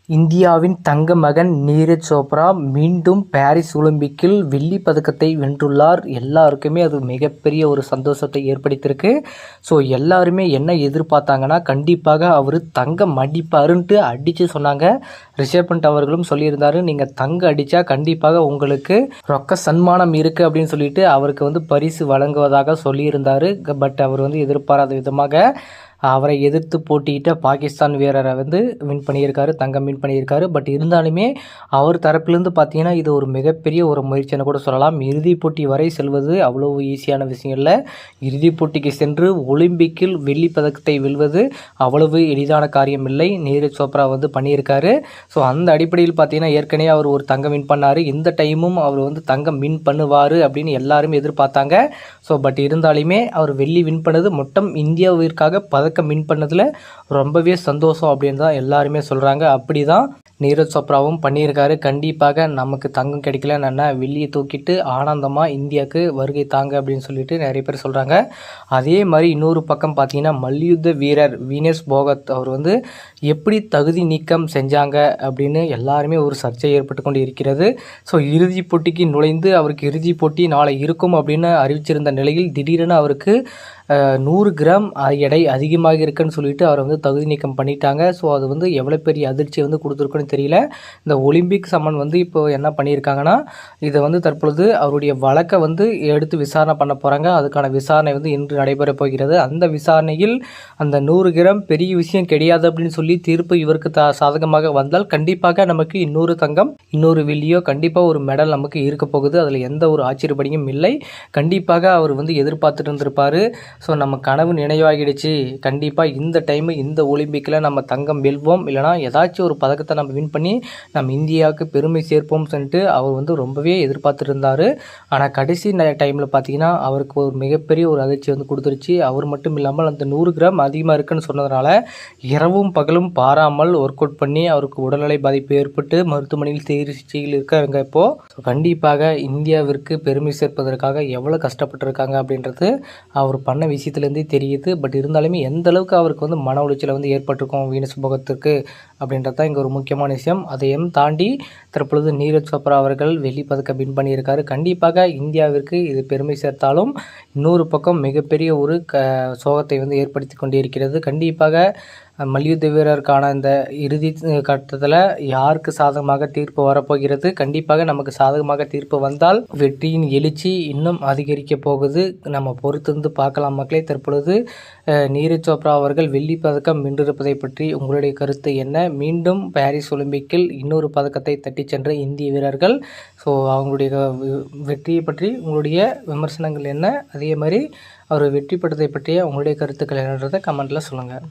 இந்தியாவின் தங்க மகன் நீரஜ் சோப்ரா மீண்டும் பாரிஸ் ஒலிம்பிக்கில் வெள்ளி பதக்கத்தை வென்றுள்ளார். எல்லாருக்குமே அது மிகப்பெரிய ஒரு சந்தோஷத்தை ஏற்படுத்தியிருக்கு. ஸோ எல்லாருமே என்ன எதிர்பார்த்தாங்கன்னா, கண்டிப்பாக அவர் தங்கம் அடிப்பாருன்ட்டு அடித்து சொன்னாங்க. ரிஷப் பண்ட் அவர்களும் சொல்லியிருந்தார், நீங்கள் தங்கம் அடித்தா கண்டிப்பாக உங்களுக்கு ரொக்க சன்மானம் இருக்குது அப்படின்னு சொல்லிட்டு அவருக்கு பரிசு வழங்குவதாக சொல்லியிருந்தார். பட் அவர் எதிர்பாராத விதமாக அவரை எதிர்த்து போட்டியிட்ட பாகிஸ்தான் வீரரை வின் பண்ணியிருக்காரு, தங்கம் வின் பண்ணியிருக்காரு. பட் இருந்தாலுமே அவர் தரப்பிலிருந்து பார்த்தீங்கன்னா, இது ஒரு மிகப்பெரிய ஒரு முயற்சின்னு கூட சொல்லலாம். இறுதிப் போட்டி வரை செல்வது அவ்வளோ ஈஸியான விஷயம் இல்லை. இறுதிப் போட்டிக்கு சென்று ஒலிம்பிக்கில் வெள்ளி பதக்கத்தை வெல்வது அவ்வளவு எளிதான காரியம் இல்லை. நீரஜ் சோப்ரா பண்ணியிருக்காரு. ஸோ அந்த அடிப்படையில் பார்த்தீங்கன்னா, ஏற்கனவே அவர் ஒரு தங்கம் வின் பண்ணார். இந்த டைமும் அவர் தங்கம் வின் பண்ணுவார் அப்படின்னு எல்லாருமே எதிர்பார்த்தாங்க. ஸோ பட் இருந்தாலுமே அவர் வெள்ளி வின் பண்ணது மட்டும் இந்தியாவிற்காக பதக்கம் வின் பண்ணதில் ரொம்பவே சந்தோஷம் அப்படின்னு தான் எல்லாருமே சொல்கிறாங்க. அப்படி தான் நீரஜ் சோப்ராவும் பண்ணியிருக்காரு. கண்டிப்பாக நமக்கு தங்கம் கிடைக்கலன்னா வெள்ளியை தூக்கிட்டு ஆனந்தமாக இந்தியாவுக்கு வருகை தாங்க அப்படின்னு சொல்லிட்டு நிறைய பேர் சொல்கிறாங்க. அதே மாதிரி இன்னொரு பக்கம் பார்த்தீங்கன்னா, மல்யுத்த வீரர் வினேஷ் போகத் அவர் எப்படி தகுதி நீக்கம் செஞ்சாங்க அப்படின்னு எல்லாருமே ஒரு சர்ச்சை ஏற்பட்டு கொண்டு இருக்கிறது. ஸோ இறுதிப் போட்டிக்கு நுழைந்து அவருக்கு இறுதிப் போட்டி நாளை இருக்கும் அப்படின்னு அறிவிச்சிருந்த நிலையில் திடீரென அவருக்கு 100 கிராம் எடை அதிகமாக இருக்குன்னு சொல்லிட்டு அவரை தகுதி நீக்கம் பண்ணிட்டாங்க. ஸோ அது எவ்வளோ பெரிய அதிர்ச்சியை கொடுத்துருக்குன்னு தெரியல. இந்த ஒலிம்பிக் சம்மன் இப்போ என்ன பண்ணியிருக்காங்கன்னா, இதை தற்பொழுது அவருடைய வழக்கை எடுத்து விசாரணை பண்ண போகிறாங்க. அதுக்கான விசாரணை இன்று நடைபெற போகிறது. அந்த விசாரணையில் அந்த 100 கிராம் பெரிய விஷயம் கிடையாது அப்படின்னு சொல்லி தீர்ப்பு இவருக்கு சாதகமாக வந்தால் கண்டிப்பாக நமக்கு இன்னொரு தங்கம் இன்னொரு வெள்ளியோ கண்டிப்பாக ஒரு மெடல் நமக்கு இருக்க போகுது. அதில் எந்த ஒரு ஆச்சரியப்படியும் இல்லை. கண்டிப்பாக அவர் எதிர்பார்த்துட்டு இருந்திருப்பார். ஸோ நம்ம கனவு நினைவாகிடுச்சு, கண்டிப்பாக இந்த டைமு இந்த ஒலிம்பிக்கில் நம்ம தங்கம் வெல்வோம், இல்லைனா ஏதாச்சும் ஒரு பதக்கத்தை நம்ம வின் பண்ணி நம்ம இந்தியாவுக்கு பெருமை சேர்ப்போம் சொல்லிட்டு அவர் ரொம்பவே எதிர்பார்த்துட்டு இருந்தார். ஆனால் கடைசி டைமில் பார்த்தீங்கன்னா அவருக்கு ஒரு மிகப்பெரிய ஒரு அதிர்ச்சி கொடுத்துருச்சு. அவர் மட்டும் இல்லாமல் அந்த 100 கிராம் அதிகமாக இருக்குன்னு சொன்னதுனால இரவும் பகலும் பாராமல் ஒர்க் அவுட் பண்ணி அவருக்கு உடல்நிலை பாதிப்பு ஏற்பட்டு மருத்துவமனையில் சிகிச்சையில் இருக்காங்க. இப்போது கண்டிப்பாக இந்தியாவிற்கு பெருமை சேர்ப்பதற்காக எவ்வளோ கஷ்டப்பட்டுருக்காங்க அப்படின்றது அவர் பண்ண விஷயத்துலேருந்தே தெரியுது. பட் இருந்தாலுமே எந்த அளவுக்கு அவருக்கு மன உளைச்சல் ஏற்பட்டிருக்கும் வீனஸ் போகத்திற்கு அப்படின்றது தான் இங்கே ஒரு முக்கியமான விஷயம். அதையும் தாண்டி தற்பொழுது நீரஜ் சோப்ரா அவர்கள் வெள்ளி பதக்கம் வின் பண்ணியிருக்காரு. கண்டிப்பாக இந்தியாவிற்கு இது பெருமை சேர்த்தாலும் இன்னொரு பக்கம் மிகப்பெரிய ஒரு சோகத்தை ஏற்படுத்தி கொண்டே இருக்கிறது. கண்டிப்பாக மல்யுத்த வீரருக்கான இந்த இறுதி கட்டத்தில் யாருக்கு சாதகமாக தீர்ப்பு வரப்போகிறது, கண்டிப்பாக நமக்கு சாதகமாக தீர்ப்பு வந்தால் வெற்றியின் எழுச்சி இன்னும் அதிகரிக்க போகுது. நம்ம பொறுத்திருந்து பார்க்கலாம் மக்களே. தற்பொழுது நீரஜ் சோப்ரா அவர்கள் வெள்ளி பதக்கம் வென்றிருப்பதை பற்றி உங்களுடைய கருத்து என்ன? மீண்டும் பாரிஸ் ஒலிம்பிக்கில் இன்னொரு பதக்கத்தை தட்டி சென்ற இந்திய வீரர்கள், ஸோ அவங்களுடைய வெற்றியை பற்றி உங்களுடைய விமர்சனங்கள் என்ன? அதே மாதிரி அவர் வெற்றி பெற்றதை பற்றிய உங்களுடைய கருத்துக்கள் என்னன்றதை கமெண்ட்டில் சொல்லுங்கள்.